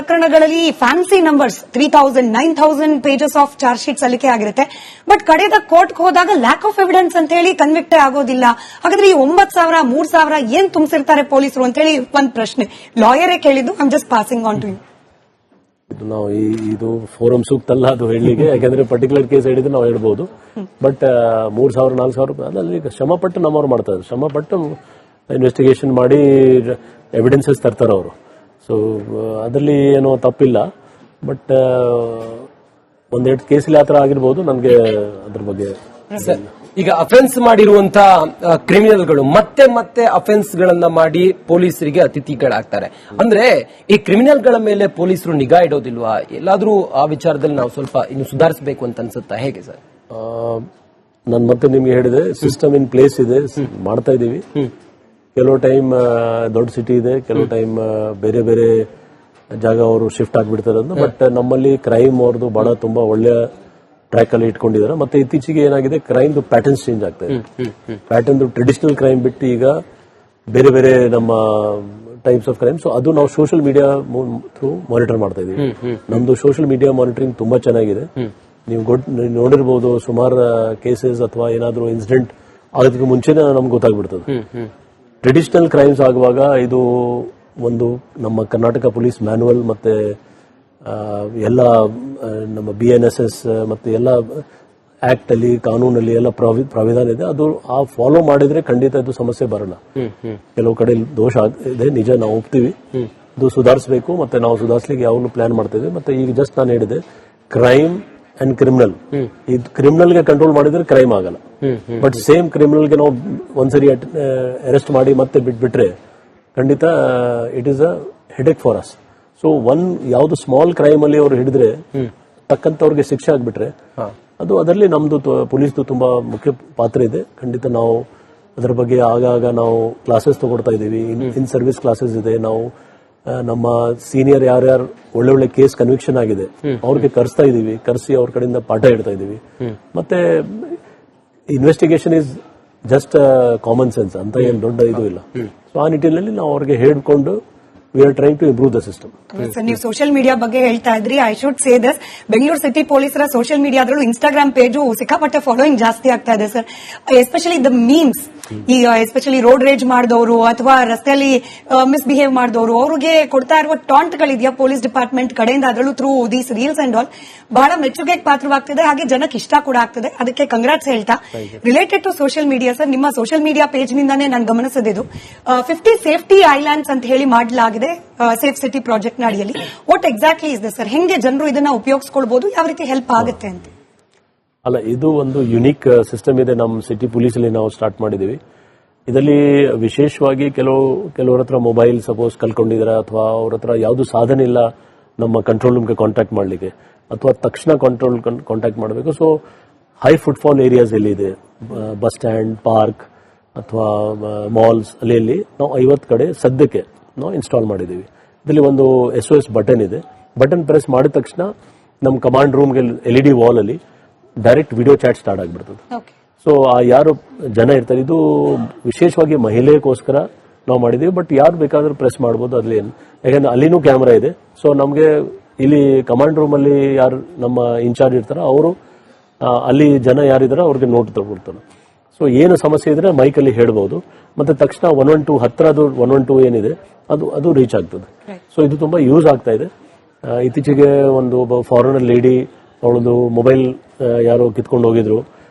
ಪ್ರಕರಣಗಳಲ್ಲಿ fancy numbers 3000 9000 pages of charge sheet ಸಲ್ಲಿಕೆ ಆಗಿರುತ್ತೆ. ಬಟ್ ಕಡೆದ ಕೋರ್ಟ್ಗೆ ಹೋದಾಗ ಲ್ಯಾಕ್ ಆಫ್ ಎವಿಡೆನ್ಸ್ ಅಂತ ಹೇಳಿ ಕನ್ವಿಕ್ಟೇ ಆಗೋದಿಲ್ಲ. ಹಾಗಾದ್ರೆ ಈ 9,000 3,000 ಏನ್ ತುಂಬಿಸಿರ್ತಾರೆ ಪೊಲೀಸರು ಅಂತ ಹೇಳಿ ಒಂದ್ ಪ್ರಶ್ನೆ ಲಾಯರೇ ಕೇಳಿದ್ದು. I am just passing on to you. ನಾವು ಇದು ಫೋರಂ ಸೂಕ್ತ ಅಲ್ಲ ಅದು ಹೇಳಲಿಕ್ಕೆ, ಯಾಕಂದ್ರೆ ಪರ್ಟಿಕ್ಯುಲರ್ ಕೇಸ್ ಹೇಳಿದ್ರೆ ನಾವು ಹೇಳ್ಬೋದು. ಬಟ್ 3,000 4,000 ಅಲ್ಲಿ ಶ್ರಮಪಟ್ಟು ನಮ್ಮವ್ರು ಮಾಡ್ತಾರೆ. ಶ್ರಮಪಟ್ಟು ಇನ್ವೆಸ್ಟಿಗೇಷನ್ ಮಾಡಿ ಎವಿಡೆನ್ಸಸ್ ತರ್ತಾರೆ ಅವರು. ಸೊ ಅದರಲ್ಲಿ ಏನೋ ತಪ್ಪಿಲ್ಲ. ಬಟ್ ಒಂದೆರಡು ಕೇಸಲ್ಲಿ ಆತರ ಆಗಿರ್ಬೋದು. ನನಗೆ ಅದ್ರ ಬಗ್ಗೆ ಈಗ ಅಫೆನ್ಸ್ ಮಾಡಿರುವಂತಹ ಕ್ರಿಮಿನಲ್ಗಳು ಮತ್ತೆ ಮತ್ತೆ ಅಫೆನ್ಸ್ ಗಳನ್ನ ಮಾಡಿ ಪೊಲೀಸರಿಗೆ ಅತಿಥಿಗಳಾಗ್ತಾರೆ. ಅಂದ್ರೆ ಈ ಕ್ರಿಮಿನಲ್ಗಳ ಮೇಲೆ ಪೊಲೀಸರು ನಿಗಾ ಇಡೋದಿಲ್ವಾ? ಎಲ್ಲಾದ್ರೂ ಆ ವಿಚಾರದಲ್ಲಿ ನಾವು ಸ್ವಲ್ಪ ಇನ್ನು ಸುಧಾರಿಸಬೇಕು ಅಂತ ಅನ್ಸುತ್ತಾ? ಹೇಗೆ ಸರ್? ನಾನು ಮತ್ತೆ ನಿಮ್ಗೆ ಹೇಳಿದೆ, ಸಿಸ್ಟಮ್ ಇನ್ ಪ್ಲೇಸ್ ಇದೆ, ಮಾಡ್ತಾ ಇದೀವಿ. ಕೆಲವು ಟೈಮ್ ದೊಡ್ಡ ಸಿಟಿ ಇದೆ, ಕೆಲವು ಟೈಮ್ ಬೇರೆ ಬೇರೆ ಜಾಗ ಅವರು ಶಿಫ್ಟ್ ಆಗ್ಬಿಡ್ತಾರೆ ಅಂತ. ಬಟ್ ನಮ್ಮಲ್ಲಿ ಕ್ರೈಮ್ ಅವ್ರದ್ದು ಬಹಳ ತುಂಬಾ ಒಳ್ಳೆ ಟ್ರ್ಯಾಕ್ ಅಲ್ಲಿ ಇಟ್ಕೊಂಡಿದ್ದಾರೆ. ಮತ್ತೆ ಇತ್ತೀಚೆಗೆ ಏನಾಗಿದೆ, ಕ್ರೈಮ್ ಪ್ಯಾಟರ್ನ್ಸ್ ಚೇಂಜ್ ಆಗ್ತಾ ಇದೆ. ಪ್ಯಾಟರ್ನ್ ಟ್ರೆಡಿಷನಲ್ ಕ್ರೈಮ್ ಬಿಟ್ಟು ಈಗ ಬೇರೆ ಬೇರೆ ನಮ್ಮ ಟೈಪ್ಸ್ ಆಫ್ ಕ್ರೈಮ್. ಸೊ ಅದು ನಾವು ಸೋಷಿಯಲ್ ಮೀಡಿಯಾ ಥ್ರೂ ಮಾನಿಟರ್ ಮಾಡ್ತಾ ಇದೀವಿ. ನಮ್ದು ಸೋಷಿಯಲ್ ಮೀಡಿಯಾ ಮಾನಿಟರಿಂಗ್ ತುಂಬಾ ಚೆನ್ನಾಗಿದೆ. ನೀವು ನೋಡಿರ್ಬೋದು, ಸುಮಾರು ಕೇಸಸ್ ಅಥವಾ ಏನಾದರೂ ಇನ್ಸಿಡೆಂಟ್ ಆಗೋದಕ್ಕೆ ಮುಂಚೆನೆ ನಮ್ಗೆ ಗೊತ್ತಾಗ್ಬಿಡ್ತದೆ. ಟ್ರೆಡಿಷನಲ್ ಕ್ರೈಮ್ಸ್ ಆಗುವಾಗ ಇದು ಒಂದು ನಮ್ಮ ಕರ್ನಾಟಕ ಪೊಲೀಸ್ ಮ್ಯಾನುವಲ್ ಮತ್ತೆ ಎಲ್ಲ ನಮ್ಮ BNSS ಮತ್ತೆ ಎಲ್ಲ ಆಕ್ಟ್ ಅಲ್ಲಿ, ಕಾನೂನಲ್ಲಿ ಎಲ್ಲ ಪ್ರಾವಿಧಾನ ಇದೆ. ಅದು ಆ ಫಾಲೋ ಮಾಡಿದ್ರೆ ಖಂಡಿತ ಇದು ಸಮಸ್ಯೆ ಬರಲ್ಲ. ಕೆಲವು ಕಡೆ ದೋಷ ಇದೆ, ನಿಜ, ನಾವು ಒಪ್ತೀವಿ. ಅದು ಸುಧಾರಿಸಬೇಕು. ಮತ್ತೆ ನಾವು ಸುಧಾರಿಸಲಿಕ್ಕೆ ಯಾವಾಗಲೂ ಪ್ಲಾನ್ ಮಾಡ್ತಾ ಇದ್ದೀವಿ. ಮತ್ತೆ ಈಗ ಜಸ್ಟ್ ನಾನು ಹೇಳಿದೆ, ಕ್ರೈಮ್ ಅಂಡ್ ಕ್ರಿಮಿನಲ್, ಇದು ಕ್ರಿಮಿನಲ್ಗೆ ಕಂಟ್ರೋಲ್ ಮಾಡಿದ್ರೆ ಕ್ರೈಮ್ ಆಗಲ್ಲ. ಬಟ್ ಸೇಮ್ ಕ್ರಿಮಿನಲ್ಗೆ ನಾವು ಒಂದ್ಸರಿ ಅರೆಸ್ಟ್ ಮಾಡಿ ಮತ್ತೆ ಬಿಟ್ಬಿಟ್ರೆ ಖಂಡಿತ it is a headache for us. So ಯಾವ್ದು ಸ್ಮಾಲ್ ಕ್ರೈಮ್ ಅಲ್ಲಿ ಅವ್ರು ಹಿಡಿದ್ರೆ ತಕ್ಕಂತವ್ರಿಗೆ ಶಿಕ್ಷೆ ಆಗ್ಬಿಟ್ರೆ ಅದು ಅದರಲ್ಲಿ ನಮ್ದು ಪೊಲೀಸ್ದು ತುಂಬಾ ಮುಖ್ಯ ಪಾತ್ರ ಇದೆ. ಖಂಡಿತ ನಾವು ಅದರ ಬಗ್ಗೆ ಆಗಾಗ ನಾವು ಕ್ಲಾಸಸ್ ತಗೊಳ್ತಾ ಇದೀವಿ. ಇನ್ ಸರ್ವಿಸ್ ಕ್ಲಾಸಸ್ ಇದೆ. ನಾವು ನಮ್ಮ ಸೀನಿಯರ್ ಯಾರ್ಯಾರು ಒಳ್ಳೆ ಕೇಸ್ ಕನ್ವಿಕ್ಷನ್ ಆಗಿದೆ ಅವ್ರಿಗೆ ಕರೆಸ್ತಾ ಇದೀವಿ. ಕರೆಸಿ ಅವ್ರ ಕಡೆಯಿಂದ ಪಾಠ ಹೇಳ್ತಾ ಇದೀವಿ. ಮತ್ತೆ investigation is just common sense ಅಂತ ಏನ್ ದೊಡ್ಡ ಇದು ಇಲ್ಲ. ಸೊ ಆ ನಿಟ್ಟಿನಲ್ಲಿ ನಾವು ಅವ್ರಿಗೆ ಹೇಳ್ಕೊಂಡು we are trying to improve the system. Sir, ನೀವು ಸೋಷಿಯಲ್ ಮೀಡಿಯಾ ಬಗ್ಗೆ ಹೇಳ್ತಾ ಇದ್ರಿ. I should say this, Bengaluru city ಪೊಲೀಸರ ಸೋಷಿಯಲ್ ಮೀಡಿಯಾದಲ್ಲೂ ಇನ್ಸ್ಟಾಗ್ರಾಮ್ ಪೇಜು ಸಿಕ್ಕಾಪಟ್ಟೆ ಫಾಲೋಯಿಂಗ್ ಜಾಸ್ತಿ ಆಗ್ತಾ ಇದೆ ಸರ್. ಎಸ್ಪೆಷಲಿ ದ ಮೀಮ್ಸ್, ಈಗ ಎಸ್ಪೆಷಲಿ ರೋಡ್ ರೇಜ್ ಮಾಡಿದವರು ಅಥವಾ ರಸ್ತೆಯಲ್ಲಿ ಮಿಸ್ಬಿಹೇವ್ ಮಾಡಿದವರು ಅವ್ರಿಗೆ ಕೊಡ್ತಾ ಇರುವ ಟಾಂಟ್ಗಳಿದೆಯಾ ಪೊಲೀಸ್ ಡಿಪಾರ್ಟ್ಮೆಂಟ್ ಕಡೆಯಿಂದ, ಅದರಲ್ಲೂ through these reels and all ಬಹಳ ಮೆಚ್ಚುಗೆಗೆ ಪಾತ್ರವಾಗ್ತಿದೆ. ಹಾಗೆ ಜನಕ್ಕೆ ಇಷ್ಟ ಕೂಡ ಆಗ್ತಿದೆ. ಅದಕ್ಕೆ ಕಂಗ್ರಾಟ್ಸ್ ಹೇಳ್ತಾ, related to social media sir, ನಿಮ್ಮ ಸೋಷಿಯಲ್ ಮೀಡಿಯಾ ಪೇಜ್ ನಿಂದಾನೇ ನಾನು ಗಮನಿಸಿದ್ದು 50 ಸೇಫ್ಟಿ ಐಲ್ಯಾಂಡ್ಸ್ ಅಂತ ಹೇಳಿ ಮಾಡಲಾಗಿದೆ ಸೇಫ್ ಸಿಟಿ ಪ್ರಾಜೆಕ್ಟ್ ನ ಅಡಿಯಲ್ಲಿ. What exactly is this sir? ಹೆಂಗೆ ಜನರು ಇದನ್ನ ಉಪಯೋಗಿಸಿಕೊಳ್ಳಬಹುದು? ಯಾವ ರೀತಿ ಹೆಲ್ಪ್ ಆಗುತ್ತೆ ಅಂತ? ಅಲ್ಲ, ಇದು ಒಂದು ಯುನೀಕ್ ಸಿಸ್ಟಮ್ ಇದೆ ನಮ್ಮ ಸಿಟಿ ಪೊಲೀಸ್ ಅಲ್ಲಿ ನಾವು ಸ್ಟಾರ್ಟ್ ಮಾಡಿದೀವಿ. ಇದರಲ್ಲಿ ವಿಶೇಷವಾಗಿ ಕೆಲವರ ಹತ್ರ ಮೊಬೈಲ್ ಸಪೋಸ್ ಕಳ್ಕೊಂಡಿದ್ದಾರೆ ಅಥವಾ ಅವ್ರ ಹತ್ರ ಯಾವ್ದು ಸಾಧನ ಇಲ್ಲ ನಮ್ಮ ಕಂಟ್ರೋಲ್ ರೂಮ್ಗೆ ಕಾಂಟ್ಯಾಕ್ಟ್ ಮಾಡಲಿಕ್ಕೆ ಅಥವಾ ತಕ್ಷಣ ಕಾಂಟ್ಯಾಕ್ಟ್ ಮಾಡಬೇಕು. ಸೊ ಹೈ ಫುಟ್ಫಾಲ್ ಏರಿಯಾಸ್ ಎಲ್ಲಿದೆ, ಬಸ್ ಸ್ಟ್ಯಾಂಡ್, ಪಾರ್ಕ್ ಅಥವಾ ಮಾಲ್ಸ್ ಅಲ್ಲಿ ನಾವು 50 ಕಡೆ ಸದ್ಯಕ್ಕೆ ನಾವು ಇನ್ಸ್ಟಾಲ್ ಮಾಡಿದೀವಿ. ಇದರಲ್ಲಿ ಒಂದು SOS ಬಟನ್ ಇದೆ. ಬಟನ್ ಪ್ರೆಸ್ ಮಾಡಿದ ತಕ್ಷಣ ನಮ್ಮ ಕಮಾಂಡ್ ರೂಮ್ಗೆ LED ವಾಲ್ ಅಲ್ಲಿ ಡೈರೆಕ್ಟ್ ವಿಡಿಯೋ ಚಾಟ್ ಸ್ಟಾರ್ಟ್ ಆಗಿಬಿಡ್ತದೆ. ಸೊ ಯಾರು ಜನ ಇರ್ತಾರೆ, ಇದು ವಿಶೇಷವಾಗಿ ಮಹಿಳೆಗೋಸ್ಕರ ನಾವು ಮಾಡಿದೀವಿ. ಬಟ್ ಯಾರು ಬೇಕಾದ್ರೂ ಪ್ರೆಸ್ ಮಾಡಬಹುದು. ಅದ್ರಲ್ಲಿ ಯಾಕಂದ್ರೆ ಅಲ್ಲಿನೂ ಕ್ಯಾಮ್ರಾ ಇದೆ. ಸೊ ನಮಗೆ ಇಲ್ಲಿ ಕಮಾಂಡ್ ರೂಮ್ ಅಲ್ಲಿ ಯಾರು ನಮ್ಮ ಇನ್ಚಾರ್ಜ್ ಇರ್ತಾರೋ ಅವರು ಅಲ್ಲಿ ಜನ ಯಾರಿದಾರೋ ಅವ್ರಿಗೆ ನೋಟ್ ತಗೊಳ್ತಾರೆ. ಸೊ ಏನು ಸಮಸ್ಯೆ ಇದ್ರೆ ಮೈಕ್ ಅಲ್ಲಿ ಹೇಳ್ಬಹುದು. ಮತ್ತೆ ತಕ್ಷಣ 112 ಹತ್ತಿರದು 112 ಏನಿದೆ ಅದು ರೀಚ್ ಆಗ್ತದೆ. ಸೊ ಇದು ತುಂಬಾ ಯೂಸ್ ಆಗ್ತಾ ಇದೆ. ಇತ್ತೀಚೆಗೆ ಒಬ್ಬ ಫಾರಿನರ್ ಲೇಡಿ, ಅವಳದು ಮೊಬೈಲ್ ಯಾರೋ ಕಿತ್ಕೊಂಡು ಹೋಗಿದ್ರು.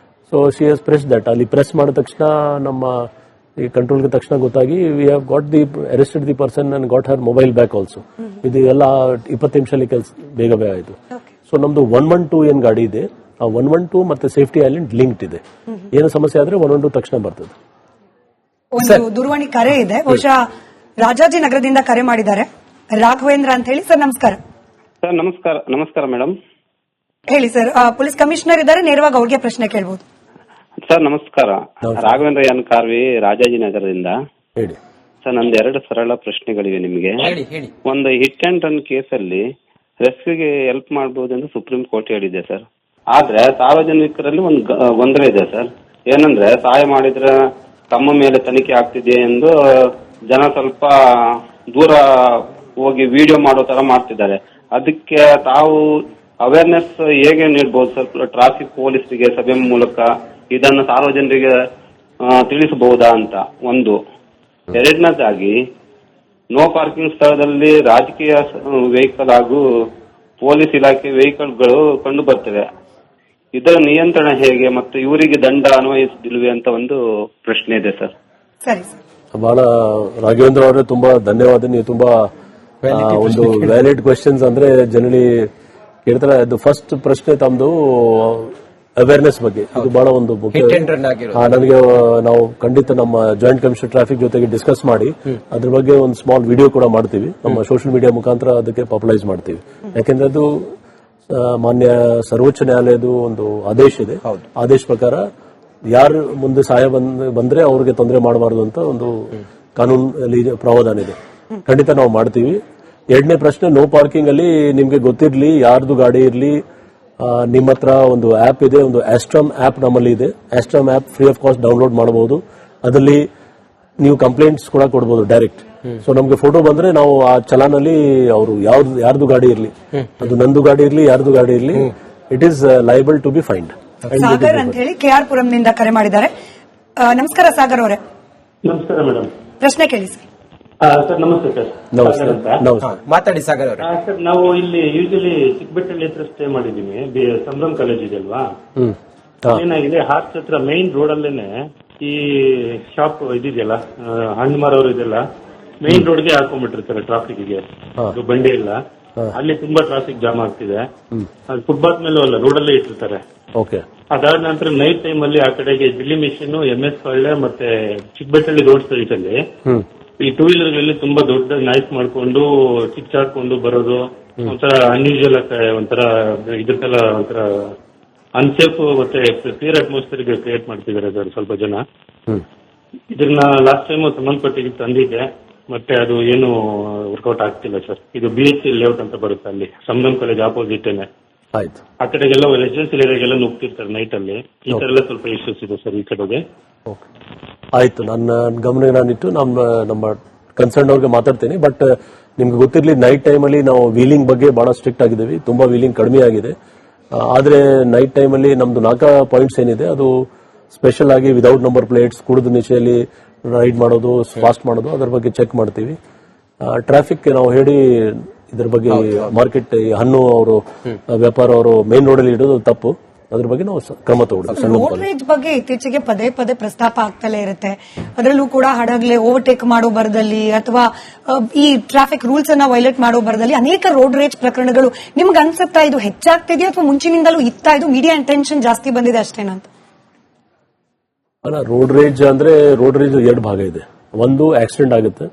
So she has press that. ಅಲ್ಲಿ ಪ್ರೆಸ್ ಮಾಡಿದ ತಕ್ಷಣ ನಮ್ಮ ಈ ಕಂಟ್ರೋಲ್ಗೆ ತಕ್ಷಣ ಗೊತ್ತಾಗಿ we have got arrested the person and got Har mobile back also. ಇದು ಎಲ್ಲ 20 ನಿಮಿಷದಲ್ಲಿ ಕೆಲಸ ಬೇಗ ಆಯಿತು. ಸೊ ನಮ್ದು 112 ಏನ್ ಗಾಡಿ ಇದೆ, ಆ 112 ಮತ್ತೆ ಸೇಫ್ಟಿ ಐಲ್ಯಾಂಡ್ ಲಿಂಕ್ಡ್ ಇದೆ. ಏನು ಸಮಸ್ಯೆ ಆದ್ರೆ 112 ತಕ್ಷಣ ಬರ್ತದೆ. ಒಂದು ದೂರವಾಣಿ ಕರೆ ಇದೆ, ಬಹುಶಃ ರಾಜಾಜಿನಗರದಿಂದ ಕರೆ ಮಾಡಿದ್ದಾರೆ. ರಾಘವೇಂದ್ರ ಅಂತ ಹೇಳಿ. ಸರ್ ನಮಸ್ಕಾರ. ಸರ್ ನಮಸ್ಕಾರ ಮೇಡಮ್. ಹೇಳಿ ಸರ್, ಪೊಲೀಸ್ ಕಮಿಷನರ್ ಇದ್ದಾರೆ, ನೇರವಾಗಿ ಅವ್ರಿಗೆ ಪ್ರಶ್ನೆ ಕೇಳಬಹುದು. ಸರ್ ನಮಸ್ಕಾರ. ರಾಘವೇಂದ್ರ ಎನ್ ಕಾರ್ವಿ, ರಾಜಾಜಿನಗರದಿಂದ. ಹೇಳಿ ಸರ್, ನಂದು 2 ಸರಳ ಪ್ರಶ್ನೆಗಳಿವೆ ನಿಮಗೆ. ಒಂದು ಹಿಟ್ ಅಂಡ್ ರನ್ ಕೇಸಲ್ಲಿ ರೆಸ್ಕ್ಯೂಗೆ ಹೆಲ್ಪ್ ಮಾಡಬಹುದು ಎಂದು ಸುಪ್ರೀಂ ಕೋರ್ಟ್ ಹೇಳಿದೆ ಸರ್. ಆದ್ರೆ ಸಾರ್ವಜನಿಕರಲ್ಲಿ ಒಂದು ಗೊಂದಲ ಇದೆ ಸರ್. ಏನಂದ್ರೆ ಸಹಾಯ ಮಾಡಿದ್ರೆ ತಮ್ಮ ಮೇಲೆ ತನಿಖೆ ಆಗ್ತಿದೆ ಎಂದು ಜನ ಸ್ವಲ್ಪ ದೂರ ಹೋಗಿ ವಿಡಿಯೋ ಮಾಡೋ ತರ ಮಾಡ್ತಿದ್ದಾರೆ. ಅದಕ್ಕೆ ತಾವು ಅವೇರ್ನೆಸ್ ಹೇಗೆ ನೀಡಬಹುದು ಸರ್ ಟ್ರಾಫಿಕ್ ಪೊಲೀಸರಿಗೆ ಸಭೆ ಮೂಲಕ ಇದನ್ನು ಸಾರ್ವಜನಿಕರಿಗೆ ತಿಳಿಸಬಹುದಾ ಅಂತ ಒಂದು. ಎರಡನೇದಾಗಿ ನೋ ಪಾರ್ಕಿಂಗ್ ಸ್ಥಳದಲ್ಲಿ ರಾಜಕೀಯ ವೆಹಿಕಲ್ ಹಾಗೂ ಪೊಲೀಸ್ ಇಲಾಖೆ ವೆಹಿಕಲ್ಗಳು ಕಂಡು ಬರ್ತವೆ. ಇದರ ನಿಯಂತ್ರಣ ಹೇಗೆ ಮತ್ತು ಇವರಿಗೆ ದಂಡ ಅನ್ವಯಿಸದಿಲ್ವೇ ಅಂತ ಒಂದು ಪ್ರಶ್ನೆ ಇದೆ ಸರ್. ಸರಿ ಸರ್. ಬಹಳ ರಾಘವೇಂದ್ರ ಅವರೇ ತುಂಬಾ ಧನ್ಯವಾದ. ನೀವು ತುಂಬಾ ಒಂದು ವ್ಯಾಲಿಡ್ ಕ್ವೆಶನ್ಸ್ ಅಂದ್ರೆ ಜನರಲಿ ಕೇಳ್ತಾರೆ. ಅದು ಫಸ್ಟ್ ಪ್ರಶ್ನೆ ತಮ್ದು ಅವೇರ್ನೆಸ್ ಬಗ್ಗೆ, ಇದು ಬಹಳ ಒಂದು ಮುಖ್ಯ. ನನಗೆ ನಾವು ಖಂಡಿತ ನಮ್ಮ ಜಾಯಿಂಟ್ ಕಮಿಷನರ್ ಟ್ರಾಫಿಕ್ ಜೊತೆಗೆ ಡಿಸ್ಕಸ್ ಮಾಡಿ ಅದ್ರ ಬಗ್ಗೆ ಒಂದು ಸ್ಮಾಲ್ ವಿಡಿಯೋ ಕೂಡ ಮಾಡ್ತೀವಿ. ನಮ್ಮ ಸೋಷಿಯಲ್ ಮೀಡಿಯಾ ಮುಖಾಂತರ ಅದಕ್ಕೆ ಪಾಪ್ಯುಲೈಸ್ ಮಾಡ್ತೀವಿ. ಯಾಕೆಂದ್ರೆ ಅದು ಮಾನ್ಯ ಸರ್ವೋಚ್ಚ ನ್ಯಾಯಾಲಯದ ಒಂದು ಆದೇಶ ಇದೆ. ಆದೇಶ ಪ್ರಕಾರ ಯಾರು ಮುಂದೆ ಸಹಾಯ ಬಂದ್ರೆ ಅವ್ರಿಗೆ ತೊಂದರೆ ಮಾಡಬಾರದು ಅಂತ ಒಂದು ಕಾನೂನಲ್ಲಿ ಪ್ರಾವಧಾನ ಇದೆ. ಖಂಡಿತ ನಾವು ಮಾಡ್ತೀವಿ. ಎರಡನೇ ಪ್ರಶ್ನೆ, ನೋ ಪಾರ್ಕಿಂಗ್ ಅಲ್ಲಿ ನಿಮ್ಗೆ ಗೊತ್ತಿರ್ಲಿ, ಯಾರ್ದು ಗಾಡಿ ಇರ್ಲಿ, ನಿಮ್ಮ ಹತ್ರ ಒಂದು ಆಪ್ ಇದೆ, ಒಂದು ಆಸ್ಟ್ರಮ್ ಆಪ್ ನಮ್ಮಲ್ಲಿ ಇದೆ. Astram app free of cost download ಮಾಡಬಹುದು. ಅದರಲ್ಲಿ ನೀವು ಕಂಪ್ಲೇಂಟ್ಸ್ ಕೂಡ ಕೊಡಬಹುದು ಡೈರೆಕ್ಟ್. ಸೊ ನಮ್ಗೆ ಫೋಟೋ ಬಂದ್ರೆ ನಾವು ಆ ಚಲಾನಲ್ಲಿ ಅವರು ಯಾರ್ದು ಗಾಡಿ ಇರ್ಲಿ, ಅದು ನಂದು ಗಾಡಿ ಇರ್ಲಿ, ಯಾರ್ದು ಗಾಡಿ ಇರ್ಲಿ, it is liable to be fined. Sagar ಅಂತ ಹೇಳಿ KR ಪುರಂನಿಂದ ಕರೆ ಮಾಡಿದ್ದಾರೆ. ನಮಸ್ಕಾರ ಸಾಗರ್ ಅವರೇ. ನಮಸ್ಕಾರ ಮೇಡಮ್. ಪ್ರಶ್ನೆ ಕೇಳಿ ಸರ್. ಸರ್ ನಮಸ್ತೆ ಸರ್. ನಮಸ್ತೆ. ಮಾತಾಡಿ ಸಾಗರ್ ಅವರೇ. ಸರ್ ನಾವು ಇಲ್ಲಿ ಯೂಶಲಿ ಚಿಕ್ಕಬೆಟ್ಟಳ್ಳಿ ಹತ್ರ ಸ್ಟೇ ಮಾಡಿದೀವಿ. ಸಂಭ್ರಮ್ ಕಾಲೇಜ್ ಇದೆಯಲ್ವಾ, ಏನಾಗಿದೆ ಹಾರ್ಟ್ಸ್ ಹತ್ರ ಮೈನ್ ರೋಡ್ ಅಲ್ಲೇನೆ ಈ ಶಾಪ್ ಇದಿದೆಯಲ್ಲ, ಹಣ್ಣು ಮಾರೋರು ಇದೆಲ್ಲ ಮೈನ್ ರೋಡ್ಗೆ ಹಾಕೊಂಡ್ಬಿಟ್ಟಿರ್ತಾರೆ ಟ್ರಾಫಿಕ್ ಗೆ. ಅದು ಬಂಡಿ ಇಲ್ಲ, ಅಲ್ಲಿ ತುಂಬಾ ಟ್ರಾಫಿಕ್ ಜಾಮ್ ಆಗ್ತಿದೆ. ಅದು ಫುಟ್ಪಾತ್ ಮೇಲೂ ಅಲ್ಲ, ರೋಡ್ ಅಲ್ಲೇ ಇಟ್ಟಿರ್ತಾರೆ. ಅದಾದ ನಂತರ ನೈಟ್ ಟೈಮ್ ಅಲ್ಲಿ ಆ ಕಡೆಗೆ ಜಿಲ್ಲಿ ಮಿಷನ್, MS ಕೊಳ್ಳೆ ಮತ್ತೆ ಚಿಕ್ಕಬೆಟ್ಟಳ್ಳಿ ರೋಡ್ ಸೈಡ್ ಅಲ್ಲಿ ಈ ಟೂ ವೀಲರ್ ಗಳಲ್ಲಿ ತುಂಬಾ ದೊಡ್ಡ ನಾಯ್ಸ್ ಮಾಡ್ಕೊಂಡು ಕಿಚ್ಚಾಡ್ಕೊಂಡು ಬರೋದು, ಒಂಥರ ಅನ್ಯೂಶುವಲ್ ಒಂಥರ ಇದಕ್ಕೆಲ್ಲ ಒಂಥರ ಅನ್ಸೇಫ್ ಮತ್ತೆ ಕ್ಲಿಯರ್ ಅಟ್ಮಾಸ್ಫಿಯರ್ ಕ್ರಿಯೇಟ್ ಮಾಡ್ತಿದ್ದಾರೆ ಸರ್ ಸ್ವಲ್ಪ ಜನ. ಇದನ್ನ ಲಾಸ್ಟ್ ಟೈಮ್ ಸಂಬಂಧಪಟ್ಟಿಗೆ ತಂದಿದ್ದೆ, ಮತ್ತೆ ಅದು ಏನು ವರ್ಕೌಟ್ ಆಗ್ತಿಲ್ಲ ಸರ್. ಇದು BHC ಲೇಔಟ್ ಅಂತ ಬರುತ್ತೆ, ಅಲ್ಲಿ ಸಂಭ್ರಮ್ ಕಾಲೇಜ್ ಆಪೋಸಿಟ್ ಆಯ್ತು. ಆ ಕಡೆಗೆಲ್ಲ ರೆಸಿಡೆನ್ಸಿಯಲ್ ಏರಿಯಾಗೆಲ್ಲ ನುಗ್ತಿರ್ತಾರೆ ನೈಟ್ ಅಲ್ಲಿ. ಈ ತರ ಎಲ್ಲ ಸ್ವಲ್ಪ ಇಶ್ಯೂಸ್ ಇದೆ ಸರ್ ಈ ಕಡೆಗೆ. ಆಯ್ತು, ನನ್ನ ಗಮನ ನಾನಿಟ್ಟು ನಮ್ಮ ಕನ್ಸರ್ನ್ ಅವ್ರಿಗೆ ಮಾತಾಡ್ತೀನಿ. ಬಟ್ ನಿಮ್ಗೆ ಗೊತ್ತಿರ್ಲಿ, ನೈಟ್ ಟೈಮ್ ಅಲ್ಲಿ ನಾವು ವೀಲಿಂಗ್ ಬಗ್ಗೆ ಬಹಳ ಸ್ಟ್ರಿಕ್ಟ್ ಆಗಿದ್ದೀವಿ. ತುಂಬಾ ವೀಲಿಂಗ್ ಕಡಿಮೆ ಆಗಿದೆ. ಆದ್ರೆ ನೈಟ್ ಟೈಮ್ ಅಲ್ಲಿ ನಮ್ದು 4 ಪಾಯಿಂಟ್ಸ್ ಏನಿದೆ ಅದು ಸ್ಪೆಷಲ್ ಆಗಿ ವಿದೌಟ್ ನಂಬರ್ ಪ್ಲೇಟ್ಸ್, ಕುಡಿದ ನಿಶೆಯಲ್ಲಿ ರೈಡ್ ಮಾಡೋದು, ಫಾಸ್ಟ್ ಮಾಡೋದು, ಅದರ ಬಗ್ಗೆ ಚೆಕ್ ಮಾಡ್ತೀವಿ. ಟ್ರಾಫಿಕ್ ನಾವು ಹೇಳಿ ಇದ್ರ ಬಗ್ಗೆ ಮಾರ್ಕೆಟ್ ಹಣ್ಣು ಅವರು ವ್ಯಾಪಾರ ಅವರು ಮೇನ್ ರೋಡ್ ಅಲ್ಲಿ ಇಡೋದು ತಪ್ಪು. ಅದ್ರ ಬಗ್ಗೆ ನಾವು ಕ್ರಮ ತಗೊಳ್ತೀವಿ. ರೋಡ್ ರೇಜ್ ಬಗ್ಗೆ ಇತ್ತೀಚೆಗೆ ಪದೇ ಪದೇ ಪ್ರಸ್ತಾಪ ಆಗ್ತಲೇ ಇರುತ್ತೆ. ಅದರಲ್ಲೂ ಕೂಡ ಹಡಗ್ಲೆ ಓವರ್ಟೇಕ್ ಮಾಡೋ ಬರದಲ್ಲಿ ಅಥವಾ ಈ ಟ್ರಾಫಿಕ್ ರೂಲ್ಸ್ ಅನ್ನ ವೈಲೇಟ್ ಮಾಡೋ ಬರದಲ್ಲಿ ಅನೇಕ ರೋಡ್ ರೇಜ್ ಪ್ರಕರಣಗಳು. ನಿಮ್ಗೆ ಅನ್ಸುತ್ತಾ ಇದು ಹೆಚ್ಚಾಗ್ತಿದೆಯಾ ಅಥವಾ ಮುಂಚಿನಿಂದಲೂ ಇತ್ತಾ? ಇದು ಮೀಡಿಯಾ ಅಟೆನ್ಷನ್ ಜಾಸ್ತಿ ಬಂದಿದೆ ಅಷ್ಟೇನಂತ? ಅಲ್ಲ, ರೋಡ್ ರೇಜ್ ಅಂದ್ರೆ ರೋಡ್ ರೇಜ್ 2 ಭಾಗ ಇದೆ. ಒಂದು ಆಕ್ಸಿಡೆಂಟ್ ಆಗುತ್ತೆ,